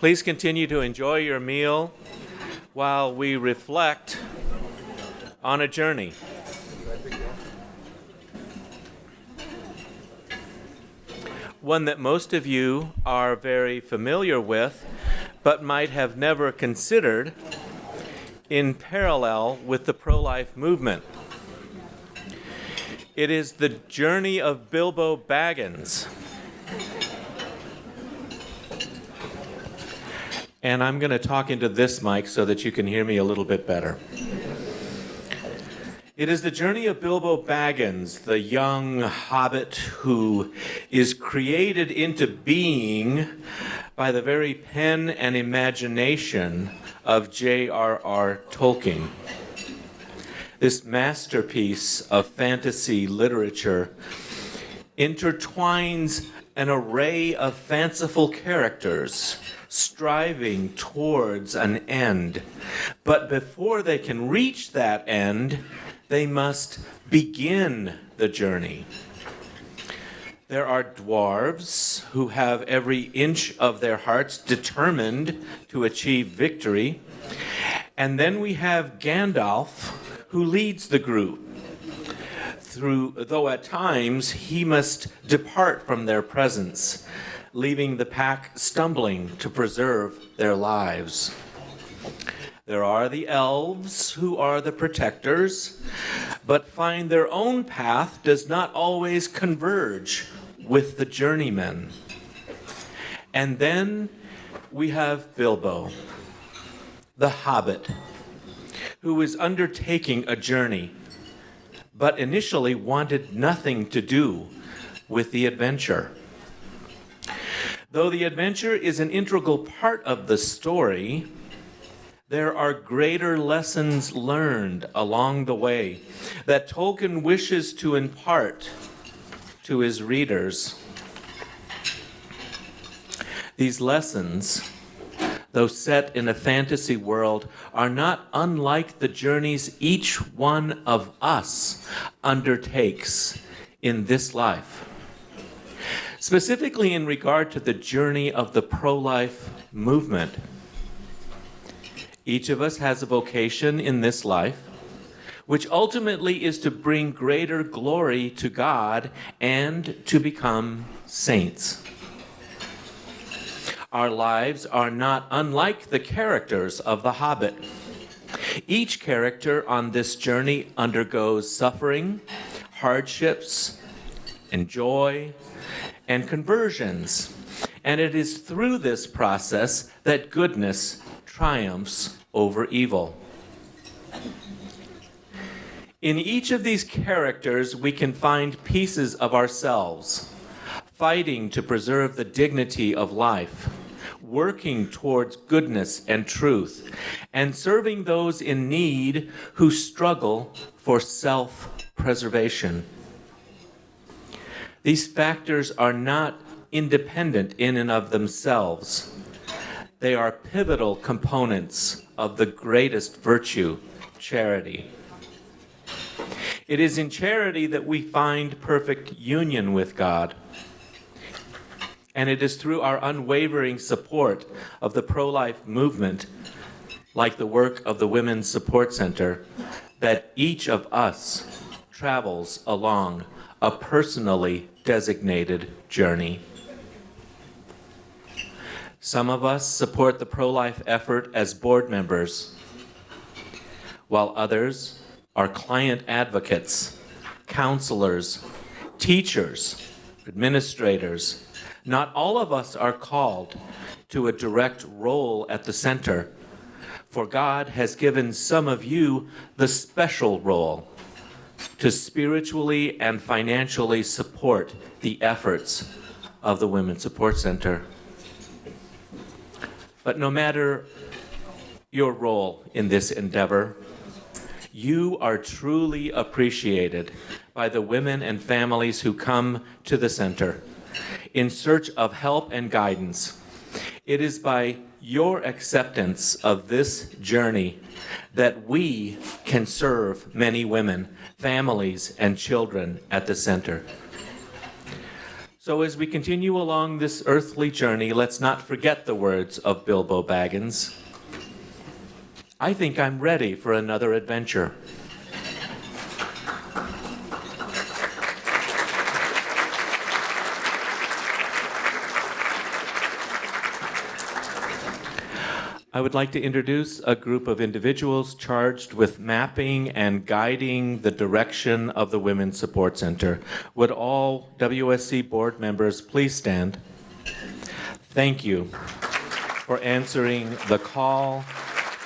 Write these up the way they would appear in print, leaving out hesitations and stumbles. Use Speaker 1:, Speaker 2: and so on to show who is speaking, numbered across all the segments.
Speaker 1: Please continue to enjoy your meal while we reflect on a journey. One that most of you are very familiar with, but might have never considered in parallel with the pro-life movement. It is the journey of Bilbo Baggins. And I'm going to talk into this mic so that you can hear me a little bit better. It is the journey of Bilbo Baggins, the young hobbit who is created into being by the very pen and imagination of J.R.R. Tolkien. This masterpiece of fantasy literature intertwines an array of fanciful characters striving towards an end. But before they can reach that end, they must begin the journey. There are dwarves who have every inch of their hearts determined to achieve victory. And then we have Gandalf, who leads the group, though at times he must depart from their presence, leaving the pack stumbling to preserve their lives. There are the elves, who are the protectors, but find their own path does not always converge with the journeymen. And then we have Bilbo, the hobbit, who is undertaking a journey, but initially wanted nothing to do with the adventure. Though the adventure is an integral part of the story, there are greater lessons learned along the way that Tolkien wishes to impart to his readers. These lessons, though set in a fantasy world, are not unlike the journeys each one of us undertakes in this life. Specifically in regard to the journey of the pro-life movement. Each of us has a vocation in this life, which ultimately is to bring greater glory to God and to become saints. Our lives are not unlike the characters of The Hobbit. Each character on this journey undergoes suffering, hardships, and joy, and conversions. And it is through this process that goodness triumphs over evil. In each of these characters, we can find pieces of ourselves, fighting to preserve the dignity of life, working towards goodness and truth, and serving those in need who struggle for self-preservation. These factors are not independent in and of themselves. They are pivotal components of the greatest virtue, charity. It is in charity that we find perfect union with God. And it is through our unwavering support of the pro-life movement, like the work of the Women's Support Center, that each of us travels along a personally designated journey. Some of us support the pro-life effort as board members, while others are client advocates, counselors, teachers, administrators. Not all of us are called to a direct role at the center, for God has given some of you the special role to spiritually and financially support the efforts of the Women's Support Center. But no matter your role in this endeavor, you are truly appreciated by the women and families who come to the center in search of help and guidance. It is by your acceptance of this journey that we can serve many women, families, and children at the center. So as we continue along this earthly journey, let's not forget the words of Bilbo Baggins. I think I'm ready for another adventure. I would like to introduce a group of individuals charged with mapping and guiding the direction of the Women's Support Center. Would all WSC board members please stand? Thank you for answering the call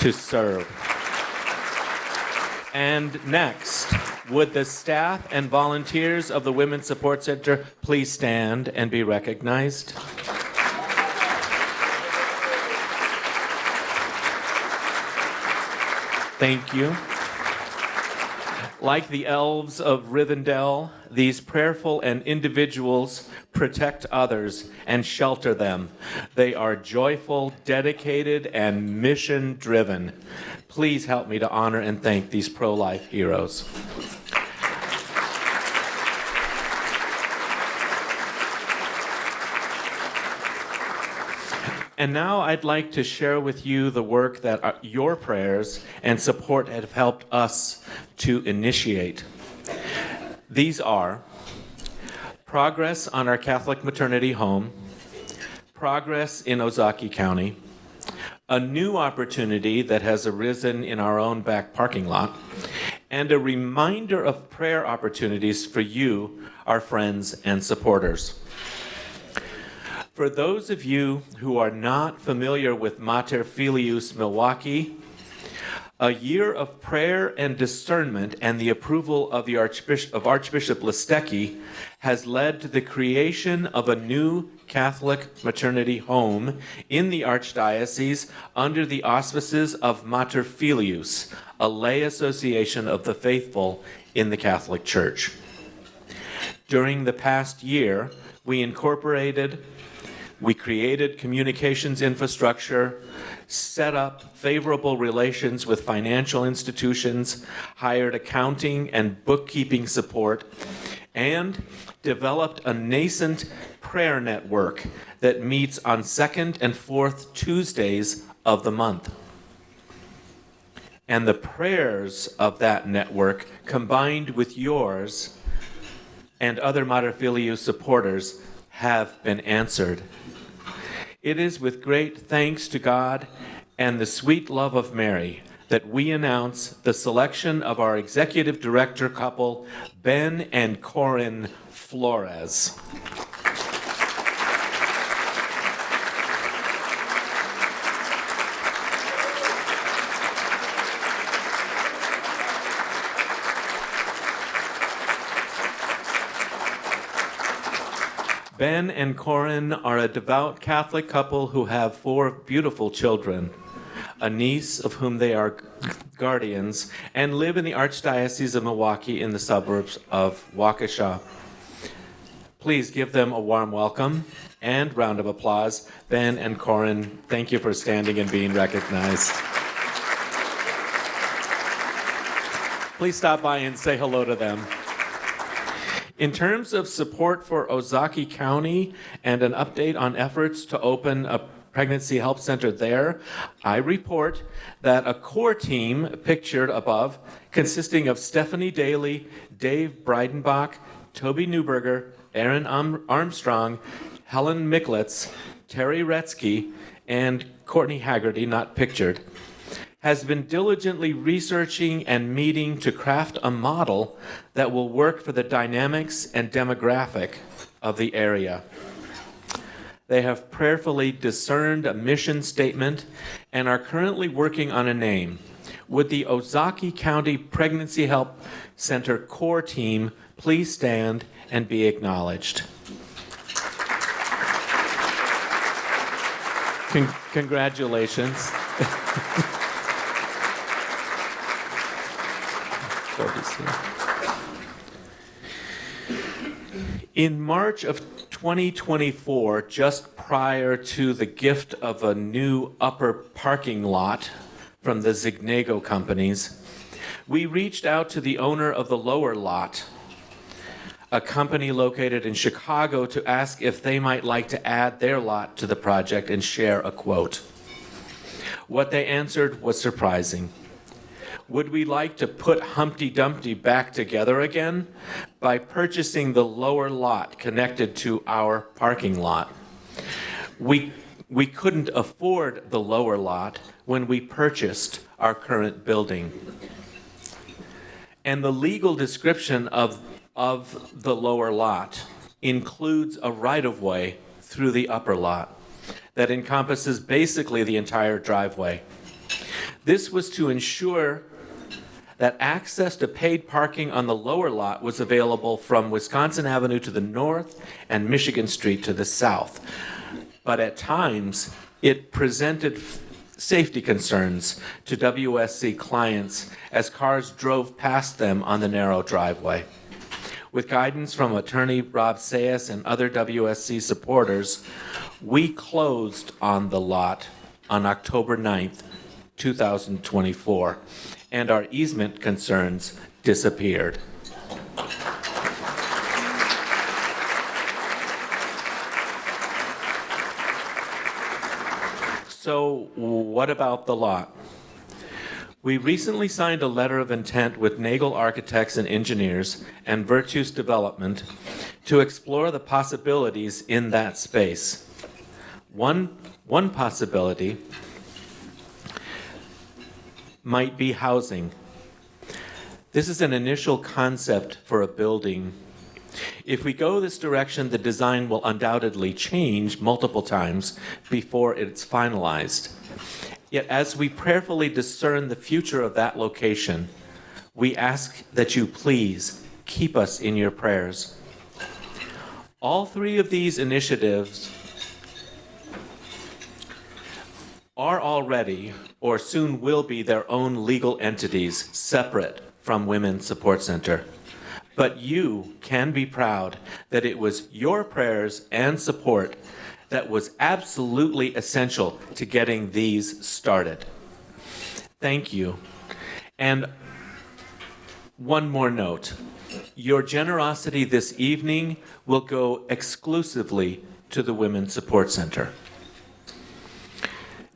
Speaker 1: to serve. And next, would the staff and volunteers of the Women's Support Center please stand and be recognized? Thank you. Like the elves of Rivendell, these prayerful and individuals protect others and shelter them. They are joyful, dedicated, and mission-driven. Please help me to honor and thank these pro-life heroes. And now I'd like to share with you the work that your prayers and support have helped us to initiate. These are progress on our Catholic maternity home, progress in Ozaki County, a new opportunity that has arisen in our own back parking lot, and a reminder of prayer opportunities for you, our friends and supporters. For those of you who are not familiar with Mater Filius Milwaukee, a year of prayer and discernment and the approval of Archbishop Listecki has led to the creation of a new Catholic maternity home in the Archdiocese under the auspices of Mater Filius, a lay association of the faithful in the Catholic Church. During the past year, we created communications infrastructure, set up favorable relations with financial institutions, hired accounting and bookkeeping support, and developed a nascent prayer network that meets on second and fourth Tuesdays of the month. And the prayers of that network, combined with yours and other Mater Filius supporters, have been answered. It is with great thanks to God and the sweet love of Mary that we announce the selection of our executive director couple, Ben and Corinne Flores. Ben and Corinne are a devout Catholic couple who have 4 beautiful children, a niece of whom they are guardians, and live in the Archdiocese of Milwaukee in the suburbs of Waukesha. Please give them a warm welcome and round of applause. Ben and Corinne, thank you for standing and being recognized. Please stop by and say hello to them. In terms of support for Ozaki County and an update on efforts to open a pregnancy help center there, I report that a core team pictured above, consisting of Stephanie Daly, Dave Breidenbach, Toby Newberger, Aaron Armstrong, Helen Micklitz, Terry Retzky, and Courtney Haggerty, not pictured, has been diligently researching and meeting to craft a model that will work for the dynamics and demographic of the area. They have prayerfully discerned a mission statement and are currently working on a name. Would the Ozaki County Pregnancy Help Center core team please stand and be acknowledged? Congratulations. In March of 2024, just prior to the gift of a new upper parking lot from the Zignego companies, we reached out to the owner of the lower lot, a company located in Chicago to ask if they might like to add their lot to the project and share a quote. What they answered was surprising. Would we like to put Humpty Dumpty back together again by purchasing the lower lot connected to our parking lot? We couldn't afford the lower lot when we purchased our current building. And the legal description of the lower lot includes a right-of-way through the upper lot that encompasses basically the entire driveway. This was to ensure that access to paid parking on the lower lot was available from Wisconsin Avenue to the north and Michigan Street to the south. But at times, it presented safety concerns to WSC clients as cars drove past them on the narrow driveway. With guidance from attorney Rob Sayas and other WSC supporters, we closed on the lot on October 9th, 2024, and our easement concerns disappeared. So what about the lot? We recently signed a letter of intent with Nagel Architects and Engineers and Virtus Development to explore the possibilities in that space. One possibility might be housing. This is an initial concept for a building. If we go this direction, the design will undoubtedly change multiple times before it's finalized. Yet as we prayerfully discern the future of that location, we ask that you please keep us in your prayers. All three of these initiatives are already or soon will be their own legal entities separate from Women's Support Center. But you can be proud that it was your prayers and support that was absolutely essential to getting these started. Thank you. And one more note. Your generosity this evening will go exclusively to the Women's Support Center.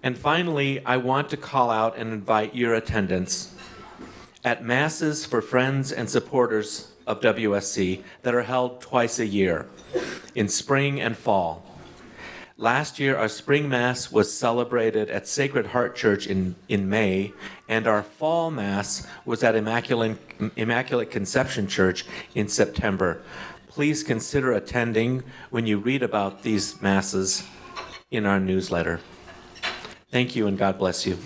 Speaker 1: And finally, I want to call out and invite your attendance at masses for friends and supporters of WSC that are held twice a year, in spring and fall. Last year, our spring mass was celebrated at Sacred Heart Church in May, and our fall mass was at Immaculate Conception Church in September. Please consider attending when you read about these masses in our newsletter. Thank you, and God bless you.